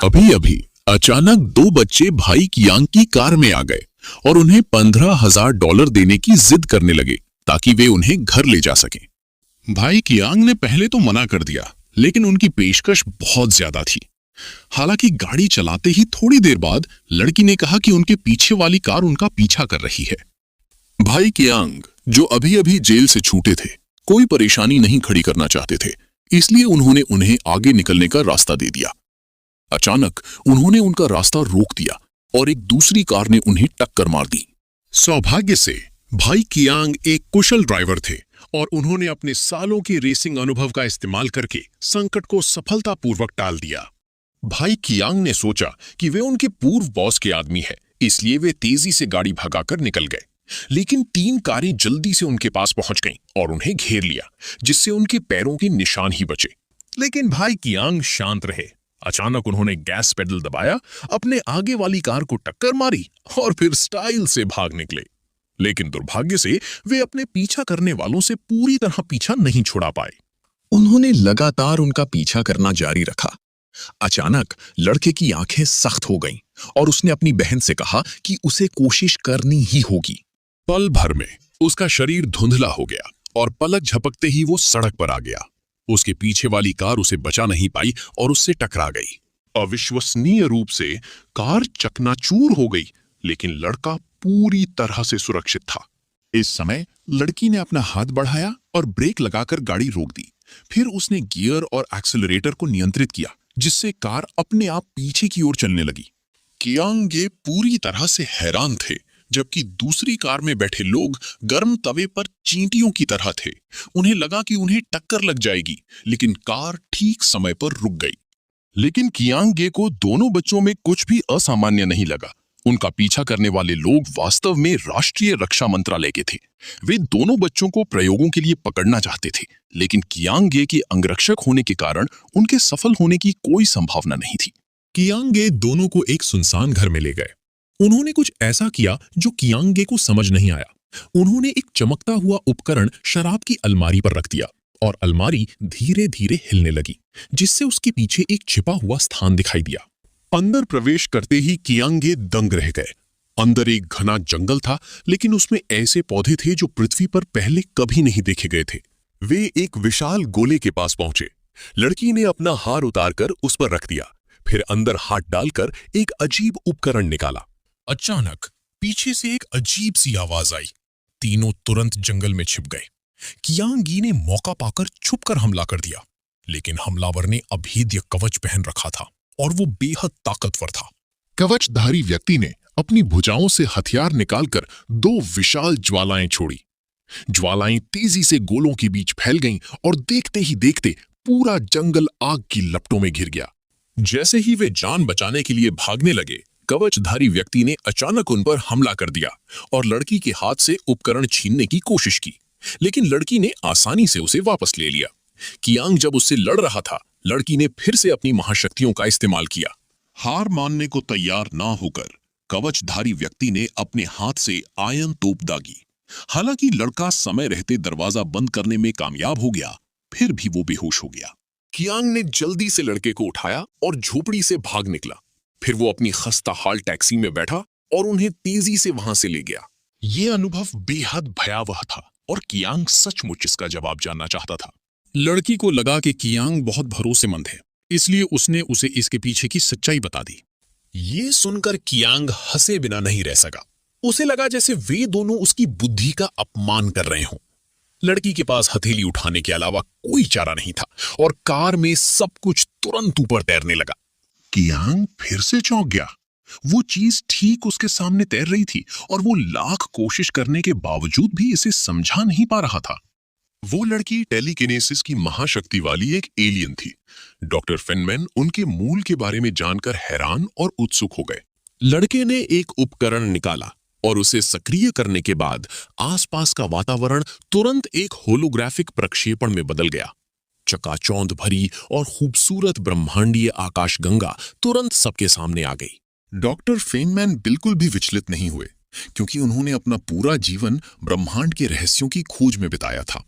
अभी अभी अचानक दो बच्चे भाई कियांग की कार में आ गए और उन्हें $15,000 देने की जिद करने लगे ताकि वे उन्हें घर ले जा सकें। भाई कियांग ने पहले तो मना कर दिया, लेकिन उनकी पेशकश बहुत ज्यादा थी। हालांकि गाड़ी चलाते ही थोड़ी देर बाद लड़की ने कहा कि उनके पीछे वाली कार उनका पीछा कर रही है। भाई कियांग, जो अभी अभी जेल से छूटे थे, कोई परेशानी नहीं खड़ी करना चाहते थे, इसलिए उन्होंने उन्हें आगे निकलने का रास्ता दे दिया। अचानक उन्होंने उनका रास्ता रोक दिया और एक दूसरी कार ने उन्हें टक्कर मार दी। सौभाग्य से भाई कियांग एक कुशल ड्राइवर थे और उन्होंने अपने सालों के रेसिंग अनुभव का इस्तेमाल करके संकट को सफलतापूर्वक टाल दिया। भाई कियांग ने सोचा कि वे उनके पूर्व बॉस के आदमी हैं, इसलिए वे तेजी से गाड़ी भगाकर निकल गए। लेकिन 3 कारें जल्दी से उनके पास पहुंच गईं और उन्हें घेर लिया, जिससे उनके पैरों के निशान ही बचे। लेकिन भाई कियांग शांत रहे। अचानक उन्होंने गैस पेडल दबाया, अपने आगे वाली कार को टक्कर मारी और फिर स्टाइल से भाग निकले। लेकिन दुर्भाग्य से वे अपने पीछा करने वालों से पूरी तरह पीछा नहीं छुड़ा पाए। उन्होंने लगातार उनका पीछा करना जारी रखा। अचानक लड़के की आंखें सख्त हो गईं और उसने अपनी बहन से कहा कि उसे कोशिश करनी ही होगी। पल भर में उसका शरीर धुंधला हो गया और पलक झपकते ही वो सड़क पर आ गया। उसके पीछे वाली कार उसे बचा नहीं पाई और उससे टकरा गई। अविश्वसनीय रूप से कार चकनाचूर हो गई, लेकिन लड़का पूरी तरह से सुरक्षित था। इस समय लड़की ने अपना हाथ बढ़ाया और ब्रेक लगाकर गाड़ी रोक दी। फिर उसने गियर और एक्सेलरेटर को नियंत्रित किया, जिससे कार अपने आप पीछे की ओर चलने लगी। कियांग ये पूरी तरह से हैरान थे, जबकि दूसरी कार में बैठे लोग गर्म तवे पर चींटियों की तरह थे। उन्हें लगा कि उन्हें टक्कर लग जाएगी, लेकिन कार ठीक समय पर रुक गई। लेकिन कियांग को दोनों बच्चों में कुछ भी असामान्य नहीं लगा। उनका पीछा करने वाले लोग वास्तव में राष्ट्रीय रक्षा मंत्रालय के थे। वे दोनों बच्चों को प्रयोगों के लिए पकड़ना चाहते थे, लेकिन कियांग के अंगरक्षक होने के कारण उनके सफल होने की कोई संभावना नहीं थी। कियांग दोनों को एक सुनसान घर में ले गए। उन्होंने कुछ ऐसा किया जो कियांग को समझ नहीं आया। उन्होंने एक चमकता हुआ उपकरण शराब की अलमारी पर रख दिया और अलमारी धीरे धीरे हिलने लगी, जिससे उसके पीछे एक छिपा हुआ स्थान दिखाई दिया। अंदर प्रवेश करते ही कियांग दंग रह गए। अंदर एक घना जंगल था, लेकिन उसमें ऐसे पौधे थे जो पृथ्वी पर पहले कभी नहीं देखे गए थे। वे एक विशाल गोले के पास पहुंचे। लड़की ने अपना हार उतारकर उस पर रख दिया, फिर अंदर हाथ डालकर एक अजीब उपकरण निकाला। अचानक पीछे से एक अजीब सी आवाज आई। तीनों तुरंत जंगल में छिप गए। कियांग ने मौका पाकर छुपकर हमला कर दिया, लेकिन हमलावर ने अभेद्य कवच पहन रखा था और वो बेहद ताकतवर था। कवचधारी व्यक्ति ने अपनी भुजाओं से हथियार निकालकर 2 विशाल ज्वालाएं छोड़ी। ज्वालाएं तेजी से गोलों के बीच फैल गईं और देखते ही देखते पूरा जंगल आग की लपटों में घिर गया। जैसे ही वे जान बचाने के लिए भागने लगे, कवचधारी व्यक्ति ने अचानक उन पर हमला कर दिया और लड़की के हाथ से उपकरण छीनने की कोशिश की, लेकिन लड़की ने आसानी से उसे वापस ले लिया। कियांग जब उससे लड़ रहा था, लड़की ने फिर से अपनी महाशक्तियों का इस्तेमाल किया। हार मानने को तैयार ना होकर कवचधारी व्यक्ति ने अपने हाथ से आयन तोप दागी। हालांकि लड़का समय रहते दरवाजा बंद करने में कामयाब हो गया, फिर भी वो बेहोश हो गया। कियांग ने जल्दी से लड़के को उठाया और झोपड़ी से भाग निकला। फिर वो अपनी खस्ता हाल टैक्सी में बैठा और उन्हें तेजी से वहां से ले गया। ये अनुभव बेहद भयावह था और कियांग सचमुच इसका जवाब जानना चाहता था। लड़की को लगा कि कियांग बहुत भरोसेमंद है, इसलिए उसने उसे इसके पीछे की सच्चाई बता दी। ये सुनकर कियांग हंसे बिना नहीं रह सका। उसे लगा जैसे वे दोनों उसकी बुद्धि का अपमान कर रहे हों। लड़की के पास हथेली उठाने के अलावा कोई चारा नहीं था और कार में सब कुछ तुरंत ऊपर तैरने लगा। कियांग फिर से चौंक गया। वो चीज ठीक उसके सामने तैर रही थी और वो लाख कोशिश करने के बावजूद भी इसे समझा नहीं पा रहा था। वो लड़की टेलीकिनेसिस की महाशक्ति वाली एक एलियन थी। डॉक्टर फेनमैन उनके मूल के बारे में जानकर हैरान और उत्सुक हो गए। लड़के ने एक उपकरण निकाला और उसे सक्रिय करने के बाद आसपास का वातावरण तुरंत एक होलोग्राफिक प्रक्षेपण में बदल गया। चकाचौंध भरी और खूबसूरत ब्रह्मांडीय आकाशगंगा तुरंत सबके सामने आ गई। डॉक्टर फेनमैन बिल्कुल भी विचलित नहीं हुए, क्योंकि उन्होंने अपना पूरा जीवन ब्रह्मांड के रहस्यों की खोज में बिताया था।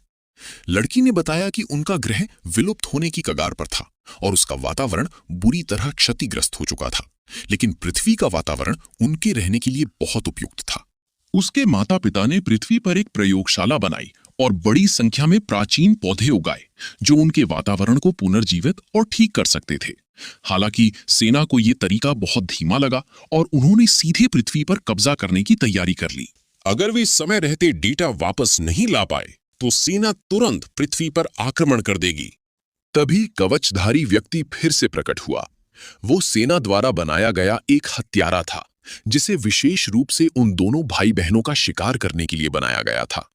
लड़की ने बताया कि उनका ग्रह विलुप्त होने की कगार पर था और उसका वातावरण बुरी तरह क्षतिग्रस्त हो चुका था, लेकिन पृथ्वी का वातावरण उनके रहने के लिए बहुत उपयुक्त था। उसके माता पिता ने पृथ्वी पर एक प्रयोगशाला बनाई और बड़ी संख्या में प्राचीन पौधे उगाए जो उनके वातावरण को पुनर्जीवित और ठीक कर सकते थे। हालांकि सेना को यह तरीका बहुत धीमा लगा और उन्होंने सीधे पृथ्वी पर कब्जा करने की तैयारी कर ली। अगर वे समय रहते डेटा वापस नहीं ला पाए तो सेना तुरंत पृथ्वी पर आक्रमण कर देगी। तभी कवचधारी व्यक्ति फिर से प्रकट हुआ। वो सेना द्वारा बनाया गया एक हत्यारा था जिसे विशेष रूप से उन दोनों भाई बहनों का शिकार करने के लिए बनाया गया था।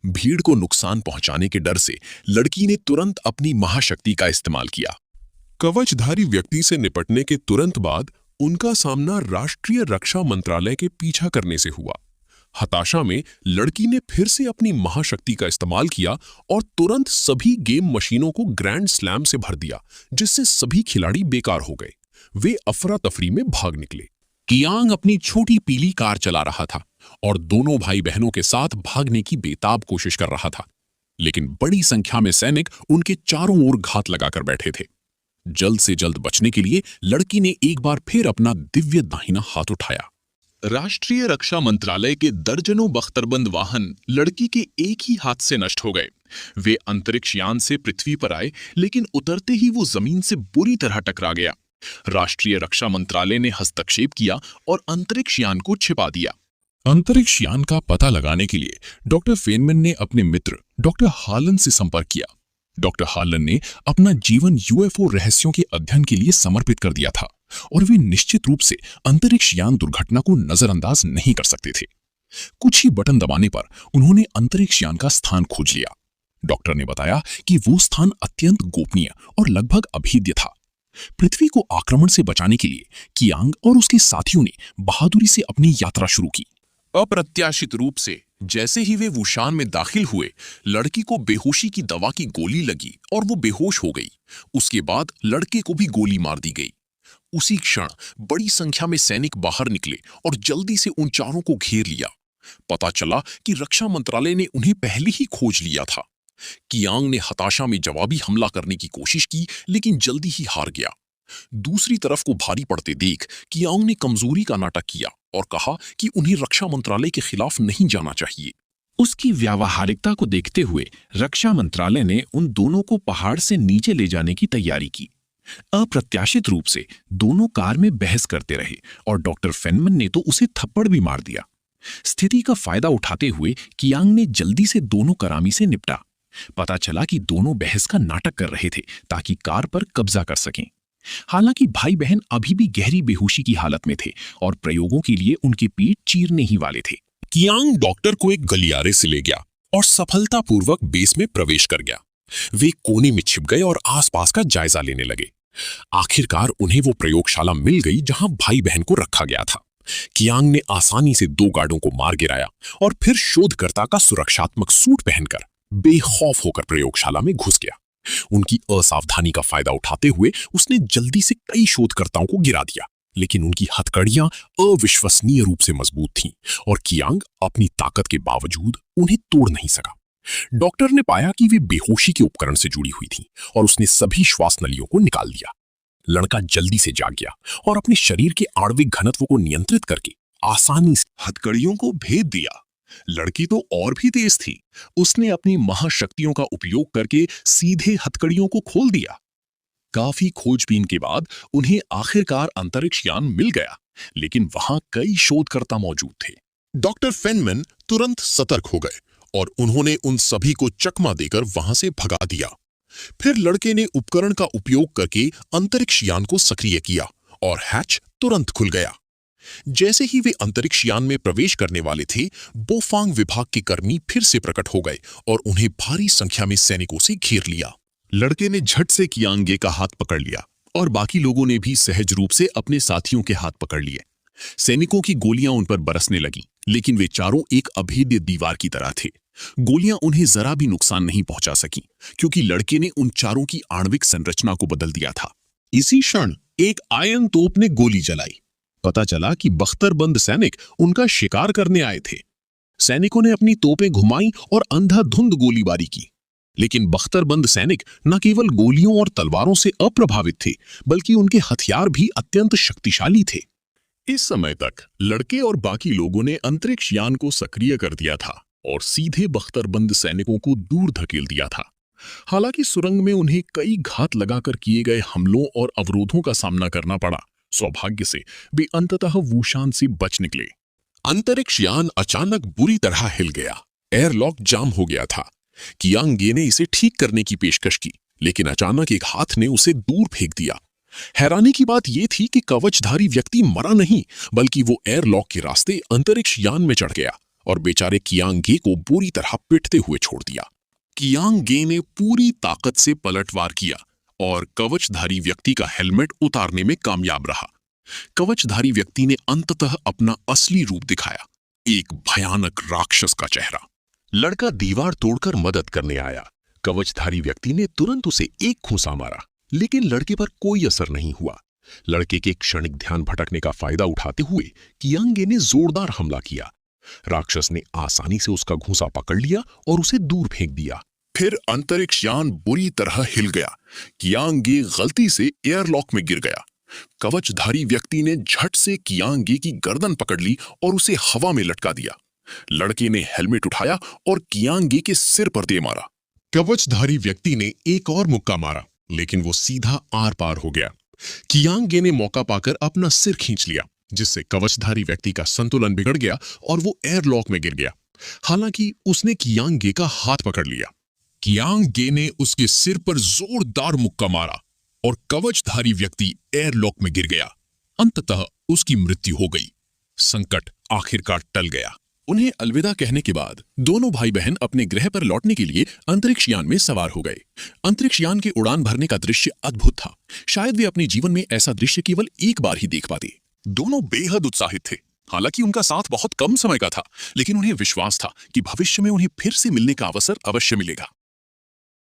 भीड़ को नुकसान पहुंचाने के डर से लड़की ने तुरंत अपनी महाशक्ति का इस्तेमाल किया। कवचधारी व्यक्ति से निपटने के तुरंत बाद उनका सामना राष्ट्रीय रक्षा मंत्रालय के पीछा करने से हुआ। हताशा में लड़की ने फिर से अपनी महाशक्ति का इस्तेमाल किया और तुरंत सभी गेम मशीनों को ग्रैंड स्लैम से भर दिया, जिससे सभी खिलाड़ी बेकार हो गए। वे अफरा तफरी में भाग निकले। कियांग अपनी छोटी पीली कार चला रहा था और दोनों भाई बहनों के साथ भागने की बेताब कोशिश कर रहा था, लेकिन बड़ी संख्या में सैनिक उनके चारों ओर घात लगाकर बैठे थे। जल्द से जल्द बचने के लिए लड़की ने एक बार फिर अपना दिव्य दाहिना हाथ उठाया। राष्ट्रीय रक्षा मंत्रालय के दर्जनों बख्तरबंद वाहन लड़की के एक ही हाथ से नष्ट हो गए। वे अंतरिक्ष यान से पृथ्वी पर आए, लेकिन उतरते ही वो जमीन से बुरी तरह टकरा गया। राष्ट्रीय रक्षा मंत्रालय ने हस्तक्षेप किया और अंतरिक्ष यान को छिपा दिया। अंतरिक्ष यान का पता लगाने के लिए डॉक्टर फेनमैन ने अपने मित्र डॉक्टर हालन से संपर्क किया। डॉक्टर हालन ने अपना जीवन यूएफओ रहस्यों के अध्ययन के लिए समर्पित कर दिया था और वे निश्चित रूप से अंतरिक्ष यान दुर्घटना को नजरअंदाज नहीं कर सकते थे। कुछ ही बटन दबाने पर उन्होंने अंतरिक्ष यान का स्थान खोज लिया। डॉक्टर ने बताया कि वो स्थान अत्यंत गोपनीय और लगभग अभेद्य था। पृथ्वी को आक्रमण से बचाने के लिए कियांग और उसके साथियों ने बहादुरी से अपनी यात्रा शुरू की। अप्रत्याशित रूप से जैसे ही वे वुशान में दाखिल हुए, लड़की को बेहोशी की दवा की गोली लगी और वो बेहोश हो गई। उसके बाद लड़के को भी गोली मार दी गई। उसी क्षण बड़ी संख्या में सैनिक बाहर निकले और जल्दी से उन चारों को घेर लिया। पता चला कि रक्षा मंत्रालय ने उन्हें पहले ही खोज लिया था। कियांग ने हताशा में जवाबी हमला करने की कोशिश की, लेकिन जल्दी ही हार गया। दूसरी तरफ को भारी पड़ते देख कियांग ने कमजोरी का नाटक किया और कहा कि उन्हें रक्षा मंत्रालय के खिलाफ नहीं जाना चाहिए। उसकी व्यावहारिकता को देखते हुए रक्षा मंत्रालय ने उन दोनों को पहाड़ से नीचे ले जाने की तैयारी की। अप्रत्याशित रूप से दोनों कार में बहस करते रहे और डॉक्टर फेनमैन ने तो उसे थप्पड़ भी मार दिया। स्थिति का फायदा उठाते हुए कियांग ने जल्दी से दोनों करामी से निपटा। पता चला कि दोनों बहस का नाटक कर रहे थे ताकि कार पर कब्जा कर सकें। हालांकि भाई बहन अभी भी गहरी बेहोशी की हालत में थे और प्रयोगों के लिए उनकी पीठ चीरने ही वाले थे। कियांग डॉक्टर को एक गलियारे से ले गया और सफलतापूर्वक बेस में प्रवेश कर गया। वे कोने में छिप गए और आसपास का जायजा लेने लगे। आखिरकार उन्हें वो प्रयोगशाला मिल गई जहां भाई बहन को रखा गया था। कियांग ने आसानी से दो गार्डों को मार गिराया और फिर शोधकर्ता का सुरक्षात्मक सूट पहनकर बेखौफ होकर प्रयोगशाला में घुस गया। उनकी असावधानी का फायदा उठाते हुए उसने जल्दी से कई शोधकर्ताओं को गिरा दिया, लेकिन उनकी हथकड़ियां अविश्वसनीय रूप से मजबूत थीं और कियांग अपनी ताकत के बावजूद उन्हें तोड़ नहीं सका। डॉक्टर ने पाया कि वे बेहोशी के उपकरण से जुड़ी हुई थीं और उसने सभी श्वास नलियों को निकाल दिया। लड़का जल्दी से जाग गया और अपने शरीर के आणविक घनत्व को नियंत्रित करके आसानी से हथकड़ियों को भेद दिया। लड़की तो और भी तेज थी। उसने अपनी महाशक्तियों का उपयोग करके सीधे हथकड़ियों को खोल दिया। काफी खोजबीन के बाद उन्हें आखिरकार अंतरिक्ष यान मिल गया, लेकिन वहां कई शोधकर्ता मौजूद थे। डॉक्टर फेनमैन तुरंत सतर्क हो गए और उन्होंने उन सभी को चकमा देकर वहां से भगा दिया। फिर लड़के ने उपकरण का उपयोग करके अंतरिक्ष यान को सक्रिय किया और हैच तुरंत खुल गया। जैसे ही वे अंतरिक्ष यान में प्रवेश करने वाले थे, बोफांग विभाग के कर्मी फिर से प्रकट हो गए और उन्हें भारी संख्या में सैनिकों से घेर लिया। लड़के ने झट से कियांगे का हाथ पकड़ लिया और बाकी लोगों ने भी सहज रूप से अपने साथियों के हाथ पकड़ लिए। सैनिकों की गोलियां उन पर बरसने लगीं, लेकिन वे चारों एक अभेद्य दीवार की तरह थे। गोलियां उन्हें जरा भी नुकसान नहीं पहुंचा सकी, क्योंकि लड़के ने उन चारों की आणविक संरचना को बदल दिया था। इसी क्षण एक आयन तोप ने गोली चलाई। पता चला कि बख्तरबंद सैनिक उनका शिकार करने आए थे। सैनिकों ने अपनी तोपें घुमाई और अंधाधुंध गोलीबारी की। लेकिन बख्तरबंद सैनिक न केवल गोलियों और तलवारों से अप्रभावित थे, बल्कि उनके हथियार भी अत्यंत शक्तिशाली थे। इस समय तक लड़के और बाकी लोगों ने अंतरिक्ष यान को सक्रिय कर दिया था और सीधे बख्तरबंद सैनिकों को दूर धकेल दिया था। हालांकि सुरंग में उन्हें कई घात लगाकर किए गए हमलों और अवरोधों का सामना करना पड़ा। सौभाग्य से वे अंततः वूशान से बच निकले। अंतरिक्ष यान अचानक बुरी तरह हिल गया। एयरलॉक जाम हो गया था। कियांग गे ने इसे ठीक करने की पेशकश की, लेकिन अचानक एक हाथ ने उसे दूर फेंक दिया। हैरानी की बात यह थी कि कवचधारी व्यक्ति मरा नहीं, बल्कि वो एयरलॉक के रास्ते अंतरिक्ष यान में चढ़ गया और बेचारे कियांग गे को बुरी तरह पिटते हुए छोड़ दिया। कियांग गे ने पूरी ताकत से पलटवार किया और कवचधारी व्यक्ति का हेलमेट उतारने में कामयाब रहा। कवचधारी व्यक्ति ने अंततः अपना असली रूप दिखाया, एक भयानक राक्षस का चेहरा। लड़का दीवार तोड़कर मदद करने आया। कवचधारी व्यक्ति ने तुरंत उसे एक घूंसा मारा, लेकिन लड़के पर कोई असर नहीं हुआ। लड़के के क्षणिक ध्यान भटकने का फायदा उठाते हुए कियांग गे ने जोरदार हमला किया। राक्षस ने आसानी से उसका घूंसा पकड़ लिया और उसे दूर फेंक दिया। फिर अंतरिक्ष यान बुरी तरह हिल गया। कियांग गे गलती से एयरलॉक में गिर गया। कवचधारी व्यक्ति ने झट से कियांग गे की गर्दन पकड़ ली और उसे हवा में लटका दिया। लड़के ने हेलमेट उठाया और कियांग गे के सिर पर दे मारा। कवचधारी व्यक्ति ने एक और मुक्का मारा, लेकिन वो सीधा आर पार हो गया। कियांग गे ने मौका पाकर अपना सिर खींच लिया, जिससे कवचधारी व्यक्ति का संतुलन बिगड़ गया और वो एयरलॉक में गिर गया। हालांकि उसने कियांग गे का हाथ पकड़ लिया। कियांग गे ने उसके सिर पर जोरदार मुक्का मारा और कवचधारी व्यक्ति एयरलॉक में गिर गया। अंततः उसकी मृत्यु हो गई। संकट आखिरकार टल गया। उन्हें अलविदा कहने के बाद दोनों भाई बहन अपने ग्रह पर लौटने के लिए अंतरिक्ष यान में सवार हो गए। अंतरिक्ष यान के उड़ान भरने का दृश्य अद्भुत था। शायद वे अपने जीवन में ऐसा दृश्य केवल एक बार ही देख पाते। दोनों बेहद उत्साहित थे। हालांकि उनका साथ बहुत कम समय का था, लेकिन उन्हें विश्वास था कि भविष्य में उन्हें फिर से मिलने का अवसर अवश्य मिलेगा।